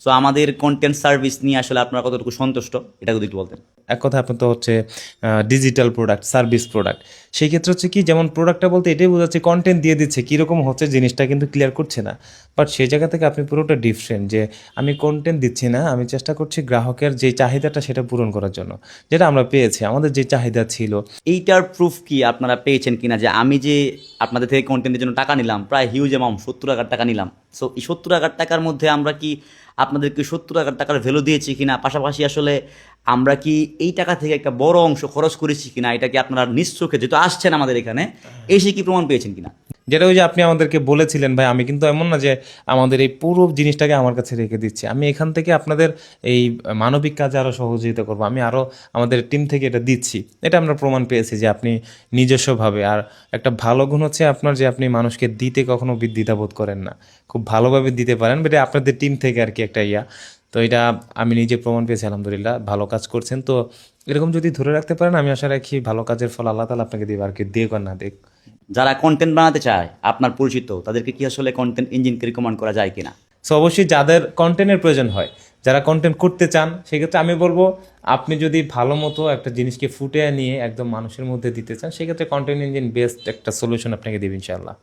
So আমাদের content service নিয়ে আসলে আপনারা কতটুকু সন্তুষ্ট এটা যদি একটু বলতেন। এক কথা আপনার তো হচ্ছে ডিজিটাল প্রোডাক্ট, সার্ভিস প্রোডাক্ট। সেই ক্ষেত্রে হচ্ছে কি, যেমন প্রোডাক্টটা বলতে এটাই বোঝাচ্ছে কন্টেন্ট দিয়ে দিচ্ছে, কীরকম হচ্ছে জিনিসটা কিন্তু ক্লিয়ার করছে না। বাট সেই জায়গা থেকে আপনি পুরোটা ডিফারেন্ট, যে আমি কন্টেন্ট দিচ্ছি না, আমি চেষ্টা করছি গ্রাহকের যে চাহিদাটা সেটা পূরণ করার জন্য, যেটা আমরা পেয়েছি, আমাদের যে চাহিদা ছিল। এইটার প্রুফ কি আপনারা পেয়েছেন কিনা যে আমি যে আপনাদের থেকে কন্টেন্টের জন্য টাকা নিলাম, প্রায় হিউজ অ্যামাউন্ট 70,000 টাকা নিলাম, সো এই 70,000 টাকার মধ্যে আমরা কি আপনাদেরকে 70,000 টাকার ভ্যালু দিয়েছি কিনা, পাশাপাশি আসলে আমরা কি এই টাকা থেকে একটা বড় অংশ খরচ করেছি কিনা, এটা কি আপনারা নিজ চোখে যেহেতু আসছেন আমাদের এখানে এসে কি প্রমাণ পেয়েছেন কিনা? যেটা ওই যে আপনি আমাদেরকে বলেছিলেন ভাই, আমি কিন্তু এমন না যে আমাদের এই পুরো জিনিসটাকে আমার কাছে রেখে দিচ্ছি, আমি এখান থেকে আপনাদের এই মানবিক কাজে আরও সহযোগিতা করবো, আমি আরও আমাদের টিম থেকে এটা দিচ্ছি। এটা আমরা প্রমাণ পেয়েছি যে আপনি নিজস্বভাবে। আর একটা ভালো গুণ হচ্ছে আপনার, যে আপনি মানুষকে দিতে কখনো দ্বিধাবোধ করেন না, খুব ভালোভাবে দিতে পারেন, বাট আপনাদের টিম থেকে আর কি একটা তো এটা আমি নিজে প্রমাণ পেয়েছি। আলহামদুলিল্লাহ, ভালো কাজ করছেন। তো এরকম যদি ধরে রাখতে পারেন, আমি আশা রাখি ভালো কাজের ফল আল্লাহ তাআলা আপনাকে দেবে, আর কি দিয়ে কর না দেখ। যারা কন্টেন্ট বানাতে চায় আপনার পরিচিত, তাদেরকে কি আসলে কন্টেন্ট ইঞ্জিনকে রিকমেন্ড করা যায় কিনা? সো অবশ্যই যাদের কন্টেন্টের প্রয়োজন হয়, যারা কন্টেন্ট করতে চান, সেক্ষেত্রে আমি বলবো আপনি যদি ভালো মতো একটা জিনিসকে ফুটিয়ে নিয়ে একদম মানুষের মধ্যে দিতে চান, সেক্ষেত্রে কন্টেন্ট ইঞ্জিন বেস্ট একটা সলিউশন আপনাকে দেবে ইনশাআল্লাহ।